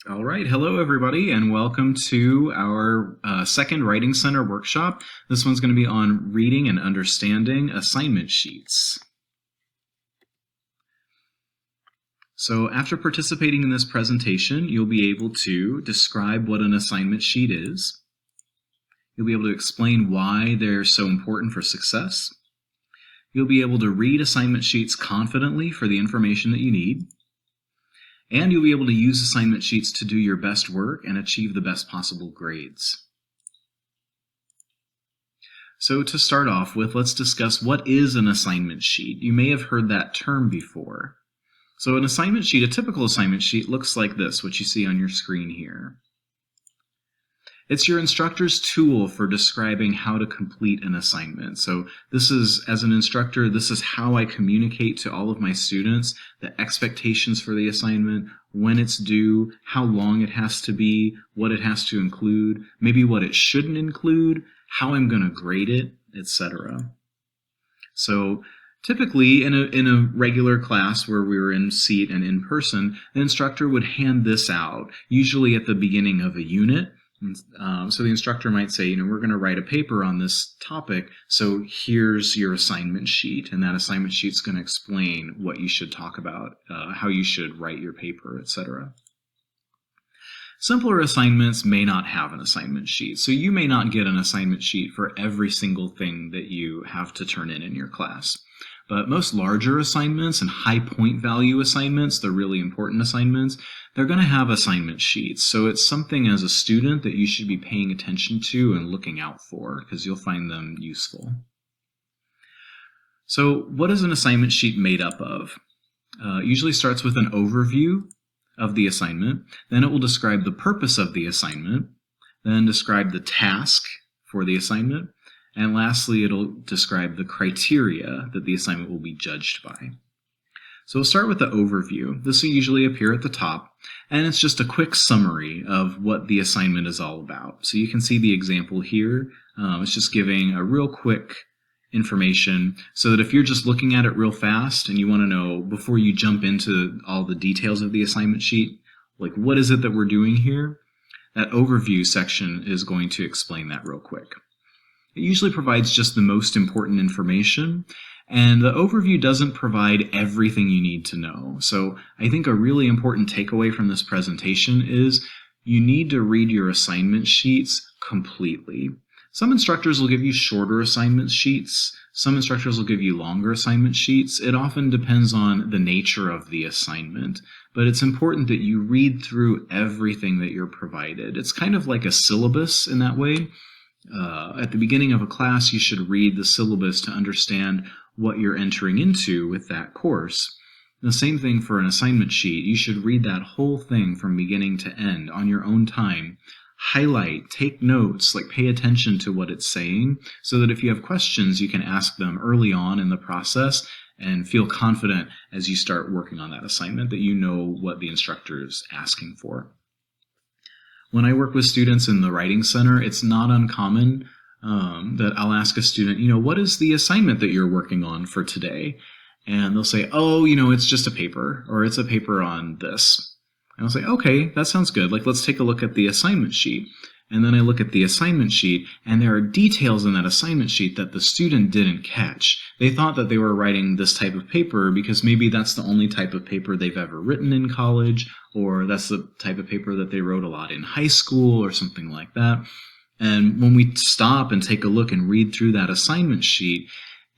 All right. Hello, everybody, and welcome to our second Writing Center workshop. This one's going to be on reading and understanding assignment sheets. So after participating in this presentation, you'll be able to describe what an assignment sheet is. You'll be able to explain why they're so important for success. You'll be able to read assignment sheets confidently for the information that you need. And you'll be able to use assignment sheets to do your best work and achieve the best possible grades. So to start off with, let's discuss what is an assignment sheet. You may have heard that term before. So an assignment sheet, a typical assignment sheet, looks like this, what you see on your screen here. It's your instructor's tool for describing how to complete an assignment. So this is, as an instructor, this is how I communicate to all of my students the expectations for the assignment, when it's due, how long it has to be, what it has to include, maybe what it shouldn't include, how I'm going to grade it, etc. So typically in a regular class where we were in seat and in person, the instructor would hand this out, usually at the beginning of a unit. So the instructor might say, we're going to write a paper on this topic, so here's your assignment sheet, and that assignment sheet's going to explain what you should talk about, how you should write your paper, etc. Simpler assignments may not have an assignment sheet, so you may not get an assignment sheet for every single thing that you have to turn in your class. But most larger assignments and high point value assignments, the really important assignments, they're going to have assignment sheets. So it's something as a student that you should be paying attention to and looking out for because you'll find them useful. So what is an assignment sheet made up of? It usually starts with an overview of the assignment. Then it will describe the purpose of the assignment, then describe the task for the assignment, and lastly, it'll describe the criteria that the assignment will be judged by. So we'll start with the overview. This will usually appear at the top, and it's just a quick summary of what the assignment is all about. So you can see the example here. It's just giving a real quick information so that if you're just looking at it real fast and you want to know before you jump into all the details of the assignment sheet, like what is it that we're doing here, that overview section is going to explain that real quick. It usually provides just the most important information, and the overview doesn't provide everything you need to know. So I think a really important takeaway from this presentation is you need to read your assignment sheets completely. Some instructors will give you shorter assignment sheets. Some instructors will give you longer assignment sheets. It often depends on the nature of the assignment, but it's important that you read through everything that you're provided. It's kind of like a syllabus in that way. At the beginning of a class, you should read the syllabus to understand what you're entering into with that course. The same thing for an assignment sheet. You should read that whole thing from beginning to end on your own time. Highlight, take notes, pay attention to what it's saying so that if you have questions, you can ask them early on in the process and feel confident as you start working on that assignment that you know what the instructor is asking for. When I work with students in the Writing Center, it's not uncommon that I'll ask a student, what is the assignment that you're working on for today? And they'll say, it's just a paper, or it's a paper on this. And I'll say, okay, that sounds good. Let's take a look at the assignment sheet. And then I look at the assignment sheet, and there are details in that assignment sheet that the student didn't catch. They thought that they were writing this type of paper because maybe that's the only type of paper they've ever written in college, or that's the type of paper that they wrote a lot in high school or something like that. And when we stop and take a look and read through that assignment sheet,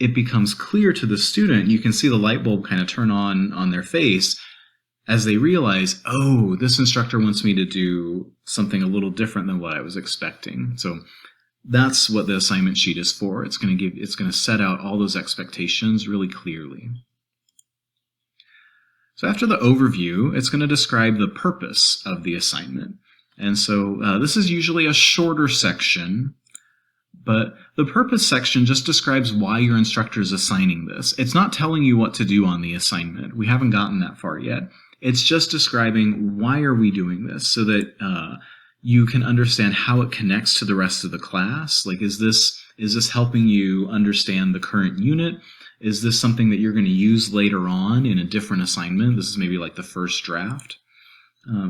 it becomes clear to the student. You can see the light bulb kind of turn on their face as they realize, this instructor wants me to do something a little different than what I was expecting. So that's what the assignment sheet is for. It's going to set out all those expectations really clearly. So after the overview, it's going to describe the purpose of the assignment. And so this is usually a shorter section, but the purpose section just describes why your instructor is assigning this. It's not telling you what to do on the assignment. We haven't gotten that far yet. It's just describing why are we doing this so that you can understand how it connects to the rest of the class. Is this helping you understand the current unit? Is this something that you're going to use later on in a different assignment? This is maybe the first draft.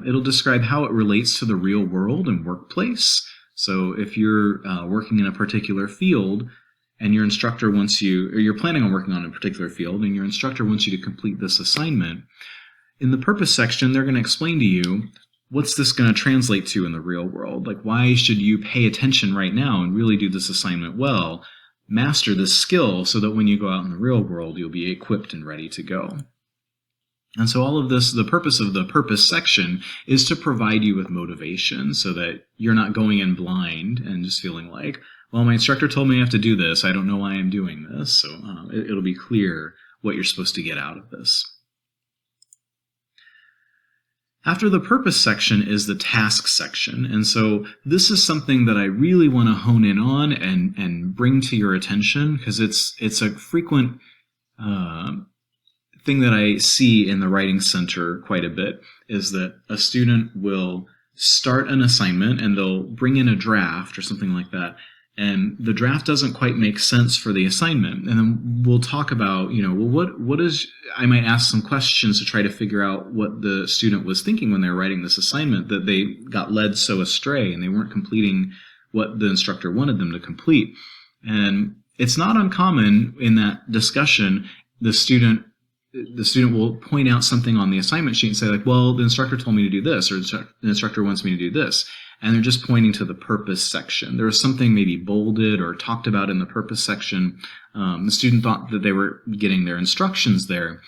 It'll describe how it relates to the real world and workplace. So if you're working in a particular field and your instructor wants you, or you're planning on working on a particular field and your instructor wants you to complete this assignment, in the purpose section, they're going to explain to you, what's this going to translate to in the real world? Like, why should you pay attention right now and really do this assignment well? Master this skill so that when you go out in the real world, you'll be equipped and ready to go. And so all of this, the purpose of the purpose section is to provide you with motivation so that you're not going in blind and just feeling like, well, my instructor told me I have to do this. I don't know why I'm doing this. So it'll be clear what you're supposed to get out of this. After the purpose section is the task section. And so this is something that I really want to hone in on and bring to your attention, because it's a frequent thing that I see in the Writing Center quite a bit, is that a student will start an assignment and they'll bring in a draft or something like that, and the draft doesn't quite make sense for the assignment. And then we'll talk about, well, what is, I might ask some questions to try to figure out what the student was thinking when they were writing this assignment, that they got led so astray and they weren't completing what the instructor wanted them to complete. And it's not uncommon in that discussion, the student will point out something on the assignment sheet and say, like, well, the instructor told me to do this, or the instructor wants me to do this. And they're just pointing to the purpose section. There was something maybe bolded or talked about in the purpose section. The student thought that they were getting their instructions there.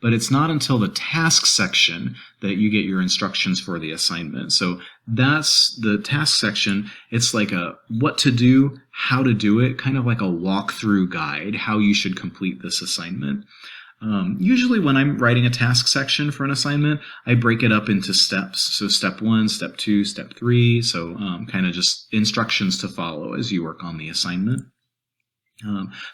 But it's not until the task section that you get your instructions for the assignment. So that's the task section. It's like a what to do, how to do it, kind of like a walkthrough guide, how you should complete this assignment. Usually when I'm writing a task section for an assignment, I break it up into steps. So step 1, step 2, step 3. So kind of just instructions to follow as you work on the assignment.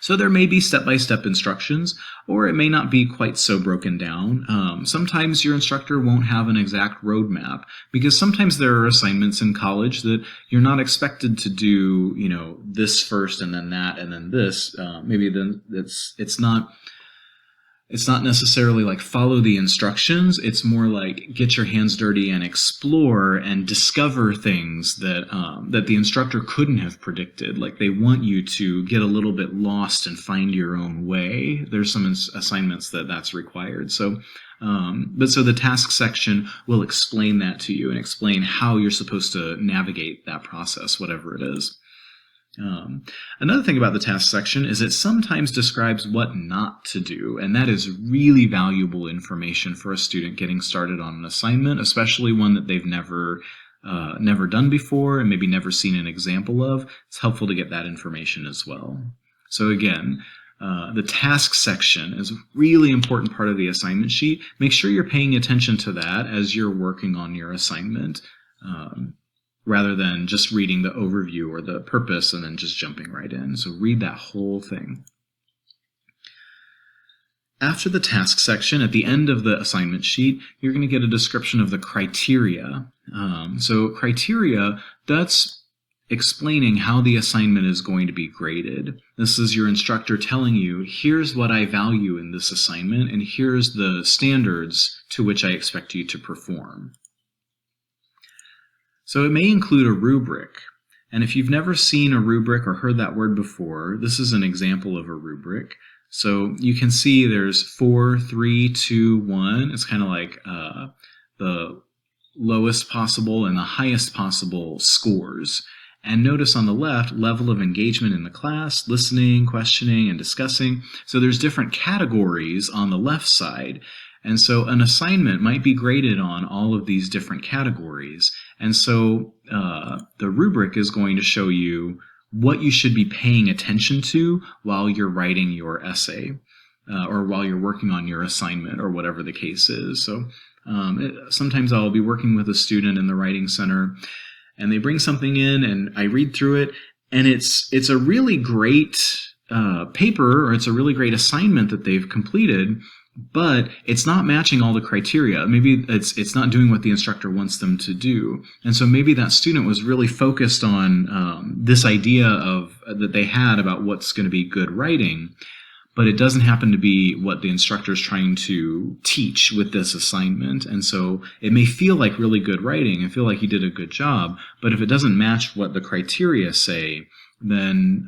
So there may be step-by-step instructions, or it may not be quite so broken down. Sometimes your instructor won't have an exact roadmap, because sometimes there are assignments in college that you're not expected to do, this first and then that and then this. Maybe then it's not necessarily like follow the instructions. It's more like get your hands dirty and explore and discover things that that the instructor couldn't have predicted. Like they want you to get a little bit lost and find your own way. There's some assignments that's required. So the task section will explain that to you and explain how you're supposed to navigate that process, whatever it is. Another thing about the task section is it sometimes describes what not to do, and that is really valuable information for a student getting started on an assignment, especially one that they've never done before and maybe never seen an example of. It's helpful to get that information as well. So again, the task section is a really important part of the assignment sheet. Make sure you're paying attention to that as you're working on your assignment. Rather than just reading the overview or the purpose and then just jumping right in. So read that whole thing. After the task section, at the end of the assignment sheet, you're going to get a description of the criteria. So criteria, that's explaining how the assignment is going to be graded. This is your instructor telling you, here's what I value in this assignment, and here's the standards to which I expect you to perform. So it may include a rubric, and if you've never seen a rubric or heard that word before, this is an example of a rubric. So you can see there's 4, 3, 2, 1. It's kind of like the lowest possible and the highest possible scores. And notice on the left, level of engagement in the class, listening, questioning, and discussing. So there's different categories on the left side. And so an assignment might be graded on all of these different categories. And so the rubric is going to show you what you should be paying attention to while you're writing your essay or while you're working on your assignment or whatever the case is. So sometimes I'll be working with a student in the Writing Center and they bring something in and I read through it, and it's a really great paper, or it's a really great assignment that they've completed, but it's not matching all the criteria. Maybe it's not doing what the instructor wants them to do. And so maybe that student was really focused on this idea of that they had about what's going to be good writing, but it doesn't happen to be what the instructor is trying to teach with this assignment. And so it may feel like really good writing and feel like you did a good job, but if it doesn't match what the criteria say, then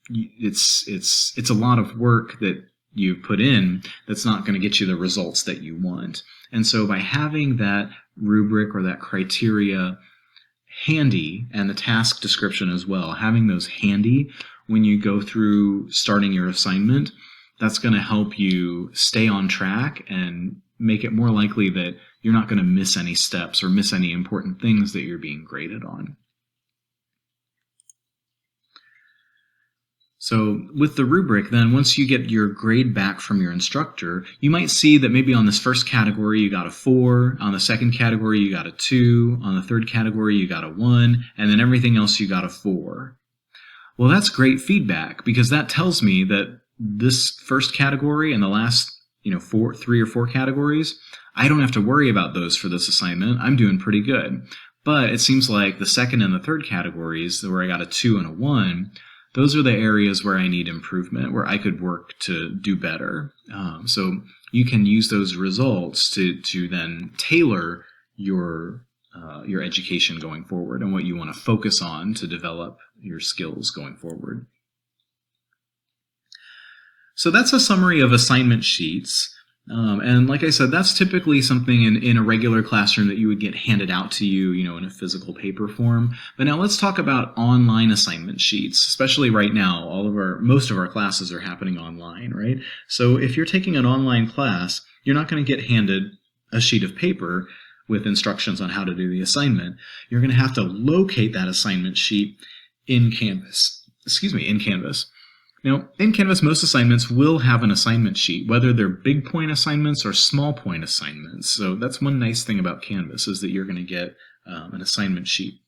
it's a lot of work that you've put in that's not going to get you the results that you want. And so by having that rubric or that criteria handy, and the task description as well, having those handy when you go through starting your assignment, that's going to help you stay on track and make it more likely that you're not going to miss any steps or miss any important things that you're being graded on. So with the rubric, then once you get your grade back from your instructor, you might see that maybe on this first category you got a 4, on the second category you got a 2, on the third category you got a 1, and then everything else you got a 4. Well, that's great feedback, because that tells me that this first category and the last 3 or 4 categories, I don't have to worry about those for this assignment. I'm doing pretty good. But it seems like the second and the third categories, where I got a 2 and a 1, those are the areas where I need improvement, where I could work to do better. So you can use those results to then tailor your education going forward and what you want to focus on to develop your skills going forward. So that's a summary of assignment sheets. And like I said, that's typically something in a regular classroom that you would get handed out to you, in a physical paper form. But now let's talk about online assignment sheets, especially right now. Most of our classes are happening online, right? So if you're taking an online class, you're not going to get handed a sheet of paper with instructions on how to do the assignment. You're going to have to locate that assignment sheet in Canvas. Now, in Canvas, most assignments will have an assignment sheet, whether they're big point assignments or small point assignments. So that's one nice thing about Canvas, is that you're going to get an assignment sheet.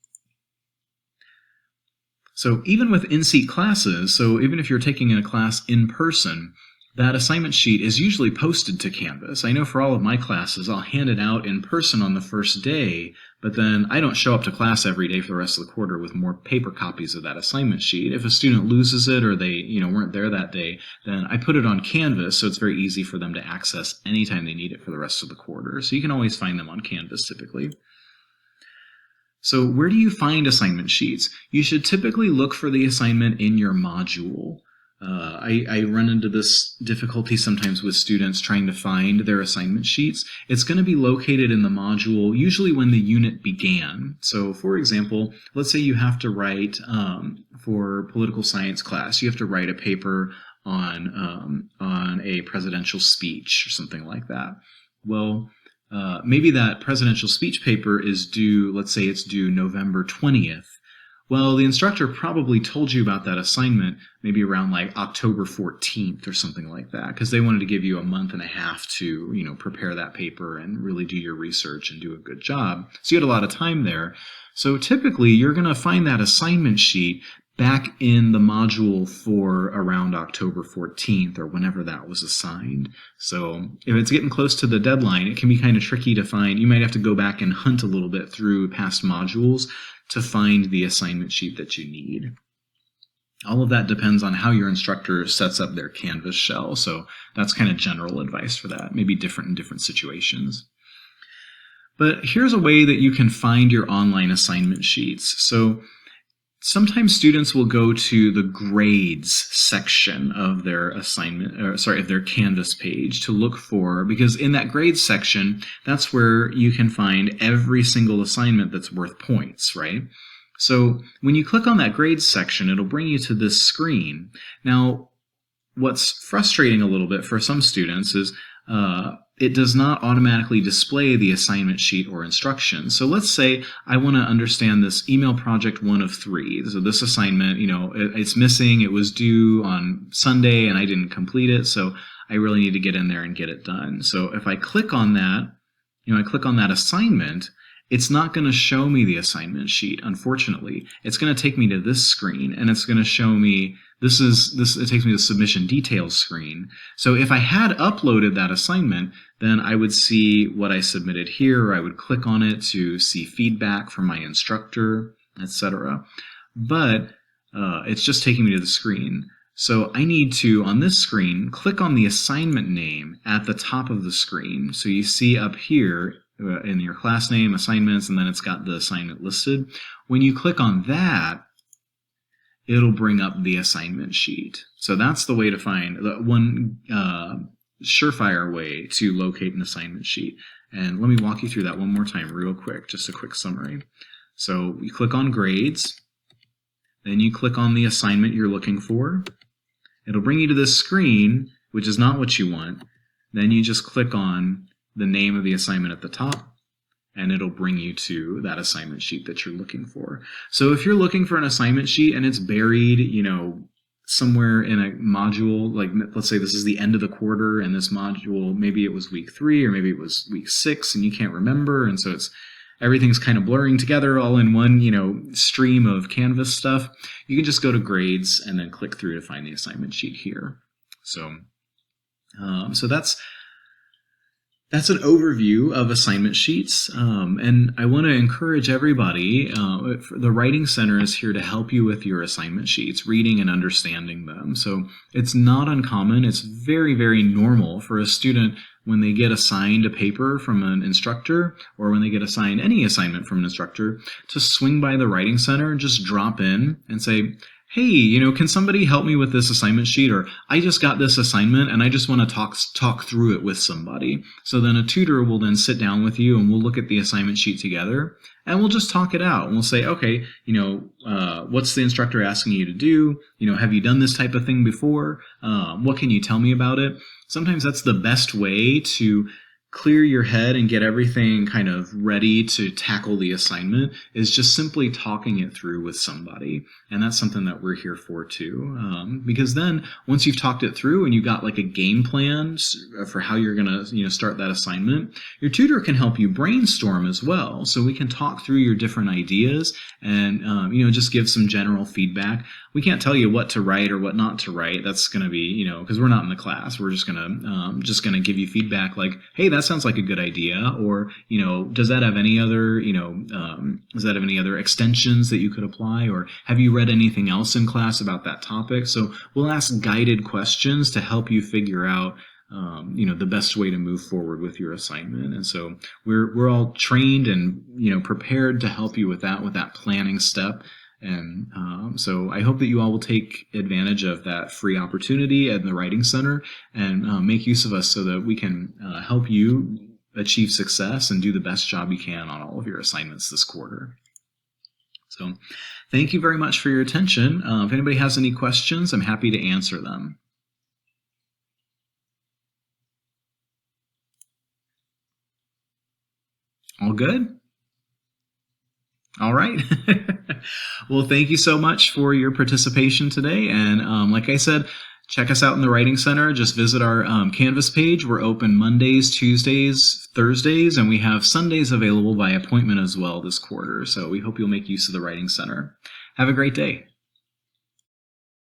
So even with in-seat classes, so even if you're taking a class in person, that assignment sheet is usually posted to Canvas. I know for all of my classes, I'll hand it out in person on the first day, but then I don't show up to class every day for the rest of the quarter with more paper copies of that assignment sheet. If a student loses it or they weren't there that day, then I put it on Canvas, so it's very easy for them to access anytime they need it for the rest of the quarter. So you can always find them on Canvas typically. So where do you find assignment sheets? You should typically look for the assignment in your module. I run into this difficulty sometimes with students trying to find their assignment sheets. It's going to be located in the module, usually when the unit began. So for example, let's say you have to write, for political science class, you have to write a paper on a presidential speech or something like that. Well, maybe that presidential speech paper is due, let's say it's due November 20th. Well, the instructor probably told you about that assignment maybe around like October 14th or something like that, because they wanted to give you a month and a half to, prepare that paper and really do your research and do a good job. So you had a lot of time there. So typically you're going to find that assignment sheet back in the module for around October 14th or whenever that was assigned. So if it's getting close to the deadline, it can be kind of tricky to find. You might have to go back and hunt a little bit through past modules to find the assignment sheet that you need. All of that depends on how your instructor sets up their Canvas shell. So that's kind of general advice for that, maybe different in different situations. But here's a way that you can find your online assignment sheets. So sometimes students will go to the grades section of their of their Canvas page to look for, because in that grades section, that's where you can find every single assignment that's worth points, right? So when you click on that grades section, it'll bring you to this screen. Now, what's frustrating a little bit for some students is it does not automatically display the assignment sheet or instructions. So let's say I want to understand this email project 1 of 3. So this assignment, it's missing. It was due on Sunday and I didn't complete it. So I really need to get in there and get it done. So if I click on that, I click on that assignment, it's not going to show me the assignment sheet, unfortunately. It's going to take me to this screen, and it's going to show me, it takes me to the submission details screen. So if I had uploaded that assignment, then I would see what I submitted here, or I would click on it to see feedback from my instructor, etc. But it's just taking me to the screen. So I need to, on this screen, click on the assignment name at the top of the screen. So you see up here in your class name, assignments, and then it's got the assignment listed. When you click on that, it'll bring up the assignment sheet. So that's the way to find, one surefire way to locate an assignment sheet. And let me walk you through that one more time real quick, just a quick summary. So you click on grades, then you click on the assignment you're looking for. It'll bring you to this screen, which is not what you want. Then you just click on the name of the assignment at the top, and it'll bring you to that assignment sheet that you're looking for. So if you're looking for an assignment sheet and it's buried, somewhere in a module, like let's say this is the end of the quarter and this module, maybe it was week 3 or maybe it was week 6 and you can't remember, and so everything's kind of blurring together all in one, stream of Canvas stuff, you can just go to grades and then click through to find the assignment sheet here. So that's an overview of assignment sheets, and I want to encourage everybody, the Writing Center is here to help you with your assignment sheets, reading and understanding them. So it's not uncommon, it's very, very normal for a student when they get assigned a paper from an instructor or when they get assigned any assignment from an instructor to swing by the Writing Center and just drop in and say, hey, can somebody help me with this assignment sheet? Or I just got this assignment and I just want to talk through it with somebody. So then a tutor will then sit down with you and we'll look at the assignment sheet together and we'll just talk it out. And we'll say, okay, what's the instructor asking you to do? Have you done this type of thing before? What can you tell me about it? Sometimes that's the best way to clear your head and get everything kind of ready to tackle the assignment, is just simply talking it through with somebody. And that's something that we're here for too. Because then once you've talked it through and you got like a game plan for how you're going to, start that assignment, your tutor can help you brainstorm as well. So we can talk through your different ideas and, just give some general feedback. We can't tell you what to write or what not to write. That's going to be, because we're not in the class. We're just going to give you feedback like, hey, that sounds like a good idea. Or, does that have any other, does that have any other extensions that you could apply? Or have you read anything else in class about that topic? So we'll ask guided questions to help you figure out, the best way to move forward with your assignment. And so we're all trained and, prepared to help you with that planning step. And so I hope that you all will take advantage of that free opportunity at the Writing Center and make use of us so that we can help you achieve success and do the best job you can on all of your assignments this quarter. So thank you very much for your attention. If anybody has any questions, I'm happy to answer them. All good? All right. Well, thank you so much for your participation today. And like I said, check us out in the Writing Center. Just visit our Canvas page. We're open Mondays, Tuesdays, Thursdays, and we have Sundays available by appointment as well this quarter. So we hope you'll make use of the Writing Center. Have a great day.